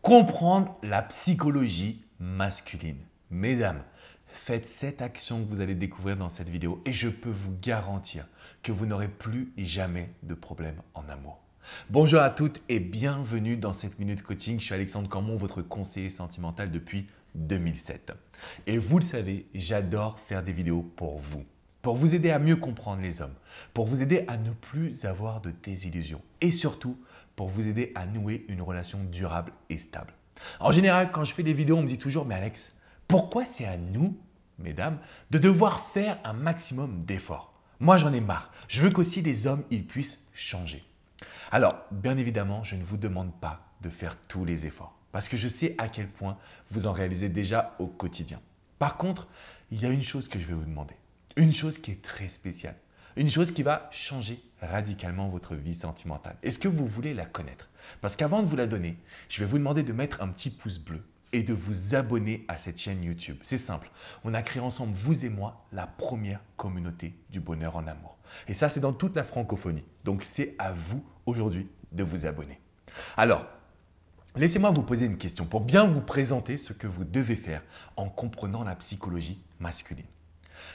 comprendre la psychologie masculine. Mesdames, faites cette action que vous allez découvrir dans cette vidéo et je peux vous garantir que vous n'aurez plus jamais de problème en amour. Bonjour à toutes et bienvenue dans cette Minute Coaching. Je suis Alexandre Camon, votre conseiller sentimental depuis 2007. Et vous le savez, j'adore faire des vidéos pour vous aider à mieux comprendre les hommes, pour vous aider à ne plus avoir de désillusions et surtout pour vous aider à nouer une relation durable et stable. En général, quand je fais des vidéos, on me dit toujours « Mais Alex, pourquoi c'est à nous, mesdames, de devoir faire un maximum d'efforts? Moi, j'en ai marre. Je veux qu'aussi les hommes, ils puissent changer. » Alors, bien évidemment, je ne vous demande pas de faire tous les efforts parce que je sais à quel point vous en réalisez déjà au quotidien. Par contre, il y a une chose que je vais vous demander, une chose qui est très spéciale, une chose qui va changer radicalement votre vie sentimentale. Est-ce que vous voulez la connaître? Parce qu'avant de vous la donner, je vais vous demander de mettre un petit pouce bleu et de vous abonner à cette chaîne YouTube. C'est simple, on a créé ensemble, vous et moi, la première communauté du bonheur en amour. Et ça, c'est dans toute la francophonie. Donc, c'est à vous aujourd'hui de vous abonner. Alors, laissez-moi vous poser une question pour bien vous présenter ce que vous devez faire en comprenant la psychologie masculine.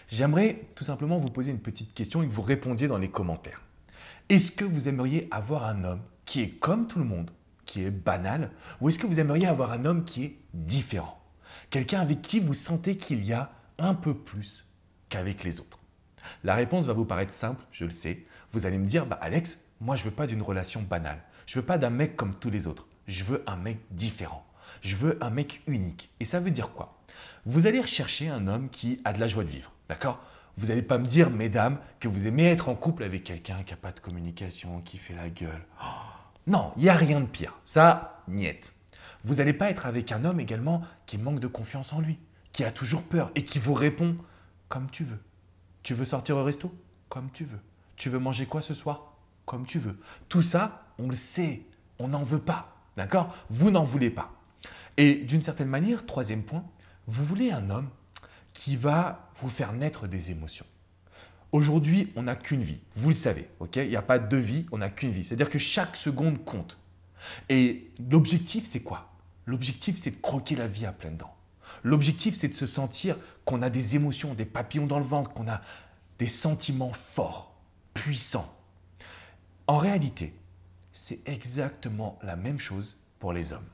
J'aimerais tout simplement vous poser une petite question et que vous répondiez dans les commentaires. Est-ce que vous aimeriez avoir un homme qui est comme tout le monde, qui est banal, ou est-ce que vous aimeriez avoir un homme qui est différent? Quelqu'un avec qui vous sentez qu'il y a un peu plus qu'avec les autres? La réponse va vous paraître simple, je le sais. Vous allez me dire, Alex, moi je ne veux pas d'une relation banale. Je ne veux pas d'un mec comme tous les autres. Je veux un mec différent. Je veux un mec unique. Et ça veut dire quoi? Vous allez rechercher un homme qui a de la joie de vivre, d'accord? Vous n'allez pas me dire, mesdames, que vous aimez être en couple avec quelqu'un qui n'a pas de communication, qui fait la gueule. Oh, non, il n'y a rien de pire. Ça, niette. Vous n'allez pas être avec un homme également qui manque de confiance en lui, qui a toujours peur et qui vous répond comme tu veux. Tu veux sortir au resto? Comme tu veux. Tu veux manger quoi ce soir? Comme tu veux. Tout ça, on le sait, on n'en veut pas. D'accord? Vous n'en voulez pas. Et d'une certaine manière, troisième point, vous voulez un homme qui va vous faire naître des émotions. Aujourd'hui, on n'a qu'une vie, vous le savez, ok? Il n'y a pas deux vies, on n'a qu'une vie. C'est-à-dire que chaque seconde compte. Et l'objectif, c'est quoi? L'objectif, c'est de croquer la vie à pleines dents. L'objectif, c'est de se sentir qu'on a des émotions, des papillons dans le ventre, qu'on a des sentiments forts, puissants. En réalité, c'est exactement la même chose pour les hommes.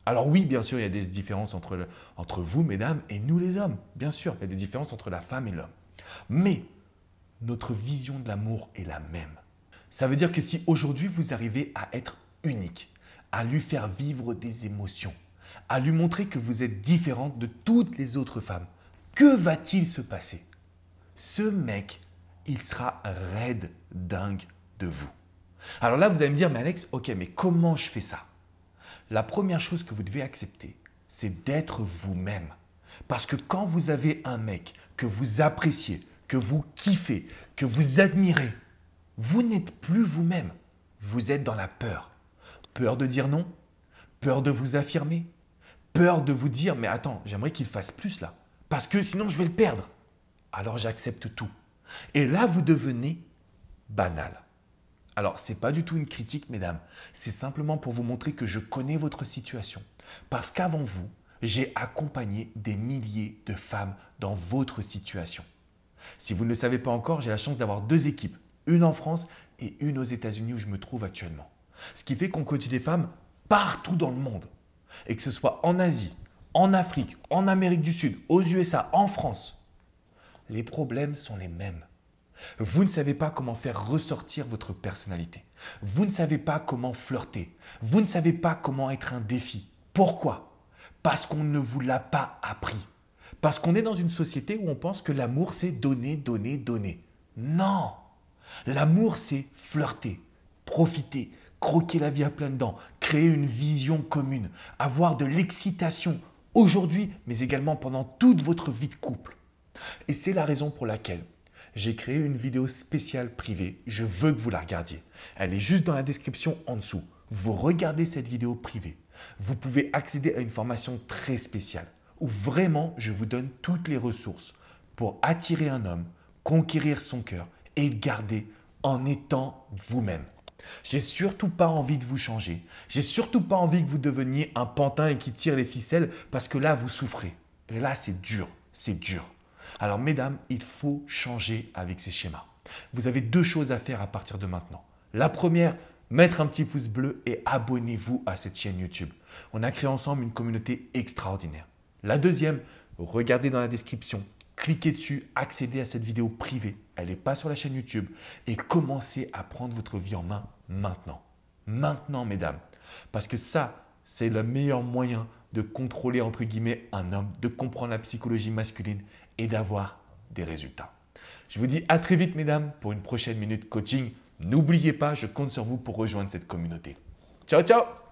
Alors oui, bien sûr, il y a des différences entre vous, mesdames, et nous les hommes. Bien sûr, il y a des différences entre la femme et l'homme. Mais notre vision de l'amour est la même. Ça veut dire que si aujourd'hui vous arrivez à être unique, à lui faire vivre des émotions, à lui montrer que vous êtes différente de toutes les autres femmes, que va-t-il se passer? Ce mec, il sera raide dingue de vous. Alors là, vous allez me dire, mais Alex, ok, mais comment je fais ça? La première chose que vous devez accepter, c'est d'être vous-même. Parce que quand vous avez un mec que vous appréciez, que vous kiffez, que vous admirez, vous n'êtes plus vous-même. Vous êtes dans la peur. Peur de dire non, peur de vous affirmer, peur de vous dire « mais attends, j'aimerais qu'il fasse plus là, parce que sinon je vais le perdre ». Alors j'accepte tout. Et là, vous devenez banal. Alors, ce n'est pas du tout une critique, mesdames. C'est simplement pour vous montrer que je connais votre situation. Parce qu'avant vous, j'ai accompagné des milliers de femmes dans votre situation. Si vous ne le savez pas encore, j'ai la chance d'avoir deux équipes, une en France et une aux États-Unis où je me trouve actuellement. Ce qui fait qu'on coach des femmes partout dans le monde. Et que ce soit en Asie, en Afrique, en Amérique du Sud, aux USA, en France, les problèmes sont les mêmes. Vous ne savez pas comment faire ressortir votre personnalité. Vous ne savez pas comment flirter. Vous ne savez pas comment être un défi. Pourquoi? Parce qu'on ne vous l'a pas appris. Parce qu'on est dans une société où on pense que l'amour, c'est donner, donner, donner. Non! L'amour, c'est flirter, profiter, croquer la vie à pleines dents, créer une vision commune, avoir de l'excitation aujourd'hui, mais également pendant toute votre vie de couple. Et c'est la raison pour laquelle j'ai créé une vidéo spéciale privée. Je veux que vous la regardiez. Elle est juste dans la description en dessous. Vous regardez cette vidéo privée. Vous pouvez accéder à une formation très spéciale où vraiment je vous donne toutes les ressources pour attirer un homme, conquérir son cœur et le garder en étant vous-même. J'ai surtout pas envie de vous changer. J'ai surtout pas envie que vous deveniez un pantin et qui tire les ficelles parce que là, vous souffrez. Et là, c'est dur, c'est dur. Alors, mesdames, il faut changer avec ces schémas. Vous avez deux choses à faire à partir de maintenant. La première, mettre un petit pouce bleu et abonnez-vous à cette chaîne YouTube. On a créé ensemble une communauté extraordinaire. La deuxième, regardez dans la description, cliquez dessus, accédez à cette vidéo privée. Elle n'est pas sur la chaîne YouTube et commencez à prendre votre vie en main maintenant. Maintenant, mesdames. Parce que ça, c'est le meilleur moyen de contrôler, entre guillemets, un homme, de comprendre la psychologie masculine et d'avoir des résultats. Je vous dis à très vite, mesdames, pour une prochaine minute coaching. N'oubliez pas, je compte sur vous pour rejoindre cette communauté. Ciao, ciao!